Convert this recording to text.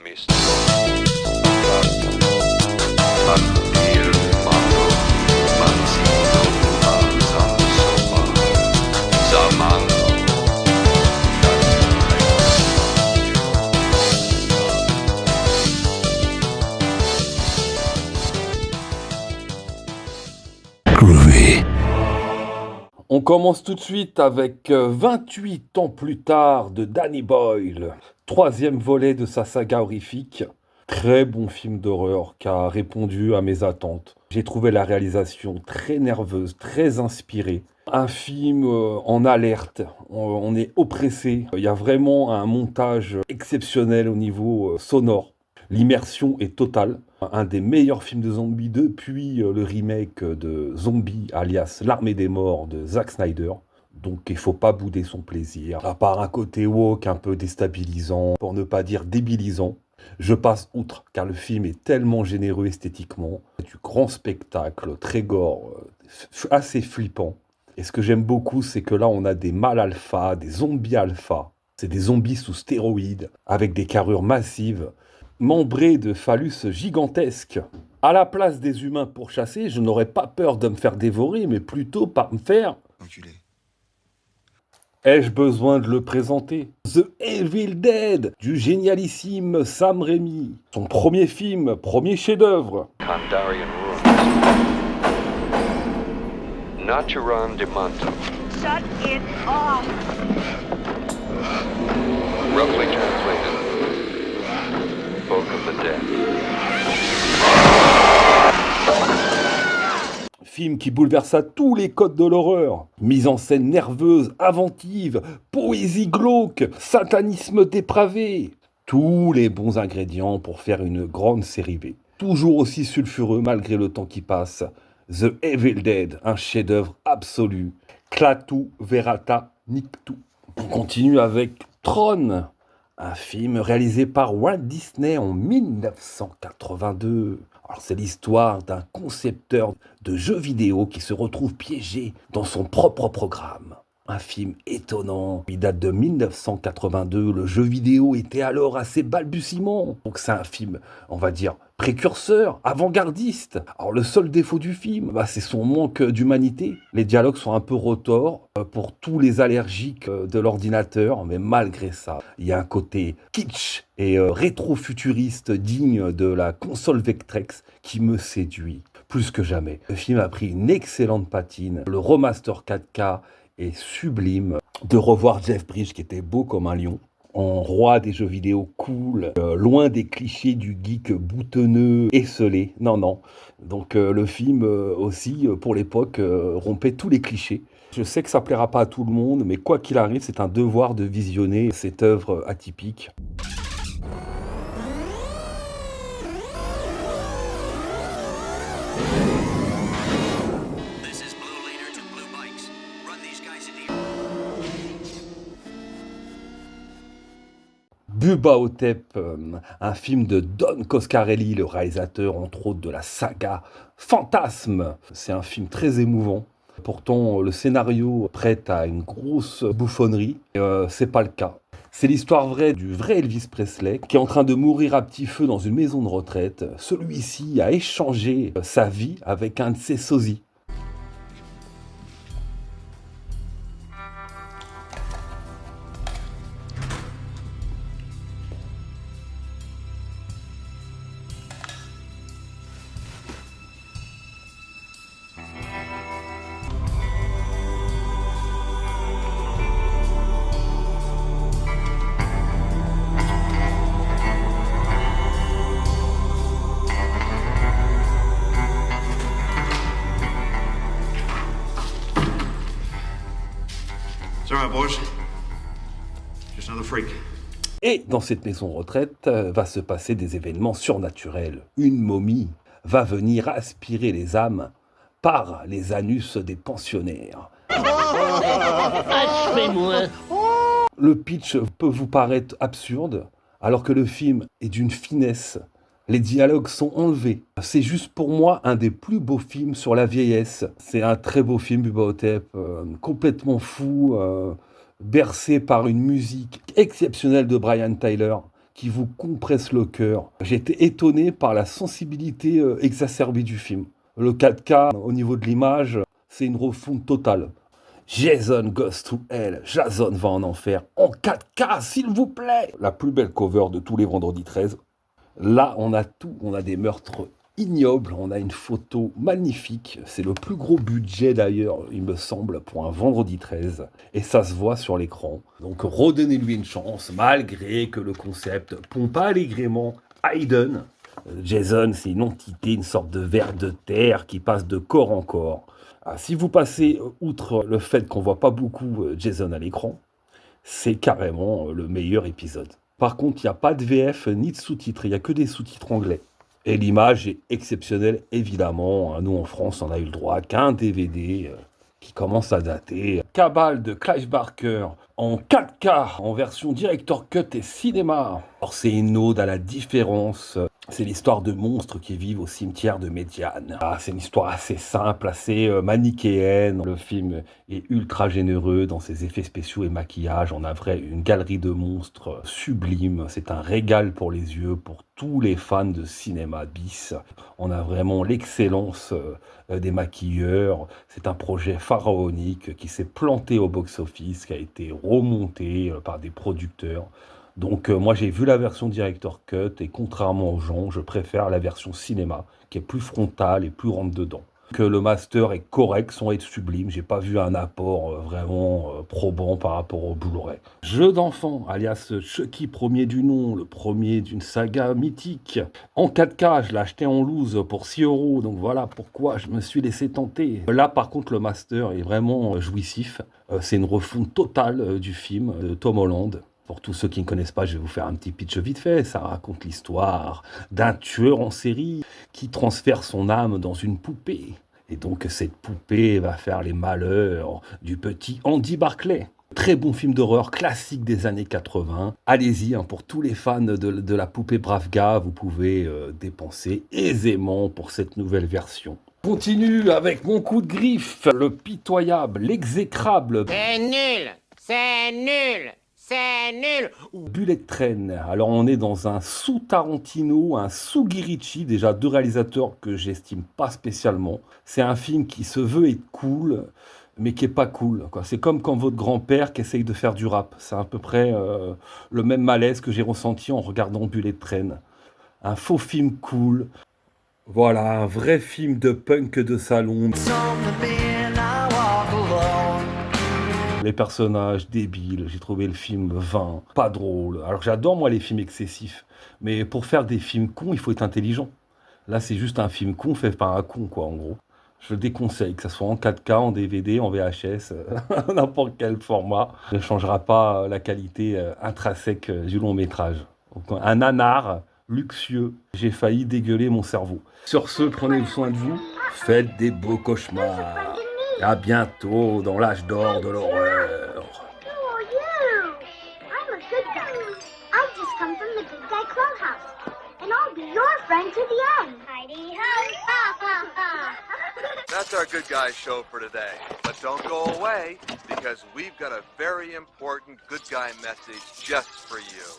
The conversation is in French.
Mist. Man vill mato, man sitter ensam samman. Groovy. On commence tout de suite avec 28 ans plus tard de Danny Boyle, troisième volet de sa saga horrifique. Très bon film d'horreur qui a répondu à mes attentes. J'ai trouvé la réalisation très nerveuse, très inspirée. Un film en alerte, on est oppressé. Il y a vraiment un montage exceptionnel au niveau sonore. L'immersion est totale. Un des meilleurs films de zombies depuis le remake de Zombie, alias L'Armée des Morts de Zack Snyder. Donc il faut pas bouder son plaisir. À part un côté woke un peu déstabilisant, pour ne pas dire débilisant, je passe outre, car le film est tellement généreux esthétiquement. C'est du grand spectacle, très gore, assez flippant. Et ce que j'aime beaucoup, c'est que là on a des mâles alpha, des zombies alpha. C'est des zombies sous stéroïdes, avec des carrures massives, membrés de phallus gigantesques. À la place des humains pourchassés, je n'aurais pas peur de me faire dévorer, mais plutôt par me faire... Enculé. Ai-je besoin de le présenter? The Evil Dead du génialissime Sam Raimi. Son premier film, premier chef-d'œuvre. Kandarian ruins. Natural Demonto. Shut it off! Roughly translated. Book of the Dead. Film qui bouleversa tous les codes de l'horreur. Mise en scène nerveuse, inventive, poésie glauque, satanisme dépravé. Tous les bons ingrédients pour faire une grande série B. Toujours aussi sulfureux malgré le temps qui passe. The Evil Dead, un chef-d'œuvre absolu. Klaatu Verata Niktu. On continue avec Tron, un film réalisé par Walt Disney en 1982. Alors, c'est l'histoire d'un concepteur de jeux vidéo qui se retrouve piégé dans son propre programme. Un film étonnant. Il date de 1982. Le jeu vidéo était alors à ses balbutiements. Donc c'est un film, on va dire, précurseur, avant-gardiste. Alors le seul défaut du film, c'est son manque d'humanité. Les dialogues sont un peu retors pour tous les allergiques de l'ordinateur. Mais malgré ça, il y a un côté kitsch et rétro-futuriste digne de la console Vectrex qui me séduit plus que jamais. Le film a pris une excellente patine. Le remaster 4K est sublime. De revoir Jeff Bridges qui était beau comme un lion, en roi des jeux vidéo cool, loin des clichés du geek boutonneux, esselé. Non. Donc le film aussi, pour l'époque, rompait tous les clichés. Je sais que ça plaira pas à tout le monde, mais quoi qu'il arrive, c'est un devoir de visionner cette œuvre atypique. This is Blue Leader to Blue Bikes. Run these guys into Bubba Hotep, un film de Don Coscarelli, le réalisateur entre autres de la saga Fantasme. C'est un film très émouvant. Pourtant, le scénario prête à une grosse bouffonnerie. C'est pas le cas. C'est l'histoire vraie du vrai Elvis Presley qui est en train de mourir à petit feu dans une maison de retraite. Celui-ci a échangé sa vie avec un de ses sosies. It's all right, boys. Just another freak. Et dans cette maison retraite va se passer des événements surnaturels. Une momie va venir aspirer les âmes par les anus des pensionnaires. Le pitch peut vous paraître absurde, alors que le film est d'une finesse. Les dialogues sont enlevés. C'est juste pour moi un des plus beaux films sur la vieillesse. C'est un très beau film, Bubba Hotep, complètement fou, bercé par une musique exceptionnelle de Brian Tyler, qui vous compresse le cœur. J'ai été étonné par la sensibilité exacerbée du film. Le 4K, au niveau de l'image, c'est une refonte totale. Jason goes to hell, Jason va en enfer, en 4K, s'il vous plaît. La plus belle cover de tous les vendredis 13. Là, on a tout, on a des meurtres ignobles, on a une photo magnifique. C'est le plus gros budget d'ailleurs, il me semble, pour un vendredi 13. Et ça se voit sur l'écran. Donc redonnez-lui une chance, malgré que le concept pompe allègrement Hayden. Jason, c'est une entité, une sorte de ver de terre qui passe de corps en corps. Si vous passez outre le fait qu'on voit pas beaucoup Jason à l'écran, c'est carrément le meilleur épisode. Par contre, il n'y a pas de VF ni de sous-titres, il n'y a que des sous-titres anglais. Et l'image est exceptionnelle, évidemment. Nous, en France, on a eu le droit qu'à un DVD qui commence à dater. Cabal de Clive Barker en 4K, en version Director Cut et cinéma. Alors, c'est une ode à la différence. C'est l'histoire de monstres qui vivent au cimetière de Médiane. C'est une histoire assez simple, assez manichéenne. Le film est ultra généreux dans ses effets spéciaux et maquillages. On a une galerie de monstres sublime. C'est un régal pour les yeux, pour tous les fans de cinéma bis. On a vraiment l'excellence des maquilleurs. C'est un projet pharaonique qui s'est planté au box-office, qui a été remonté par des producteurs. Donc moi j'ai vu la version Director Cut et contrairement aux gens, je préfère la version cinéma qui est plus frontale et plus rentre-dedans. Que le master est correct sans être sublime, j'ai pas vu un apport vraiment probant par rapport au Blu-ray. Jeu d'enfant, alias Chucky premier du nom, le premier d'une saga mythique. En 4K, je l'ai acheté en loose pour 6 €, donc voilà pourquoi je me suis laissé tenter. Là par contre le master est vraiment jouissif, c'est une refonte totale du film de Tom Holland. Pour tous ceux qui ne connaissent pas, je vais vous faire un petit pitch vite fait. Ça raconte l'histoire d'un tueur en série qui transfère son âme dans une poupée. Et donc cette poupée va faire les malheurs du petit Andy Barclay. Très bon film d'horreur classique des années 80. Allez-y, pour tous les fans de la poupée Bravga, vous pouvez dépenser aisément pour cette nouvelle version. Continue avec mon coup de griffe, le pitoyable, l'exécrable. C'est nul! C'est nul! C'est nul! Bullet Train. Alors on est dans un sous-Tarantino, un sous-Guy déjà deux réalisateurs que j'estime pas spécialement. C'est un film qui se veut être cool, mais qui est pas cool, quoi. C'est comme quand votre grand-père qui essaye de faire du rap. C'est à peu près le même malaise que j'ai ressenti en regardant Bullet Train. Un faux film cool. Voilà, un vrai film de punk de salon. Les personnages débiles, j'ai trouvé le film vain, pas drôle. Alors j'adore moi les films excessifs, mais pour faire des films cons, il faut être intelligent. Là c'est juste un film con fait par un con quoi en gros. Je le déconseille, que ce soit en 4K, en DVD, en VHS, n'importe quel format, ne changera pas la qualité intrinsèque du long métrage. Donc, un nanar luxueux, j'ai failli dégueuler mon cerveau. Sur ce, prenez soin de vous, faites des beaux cauchemars. À bientôt dans l'âge d'or de l'horreur. Who are you? I'm a good guy. I've just come from the Good Guy Clubhouse. And I'll be your friend to the end. Heidi ho! Ha ha ha! That's our Good Guy show for today. But don't go away, because we've got a very important Good Guy message just for you.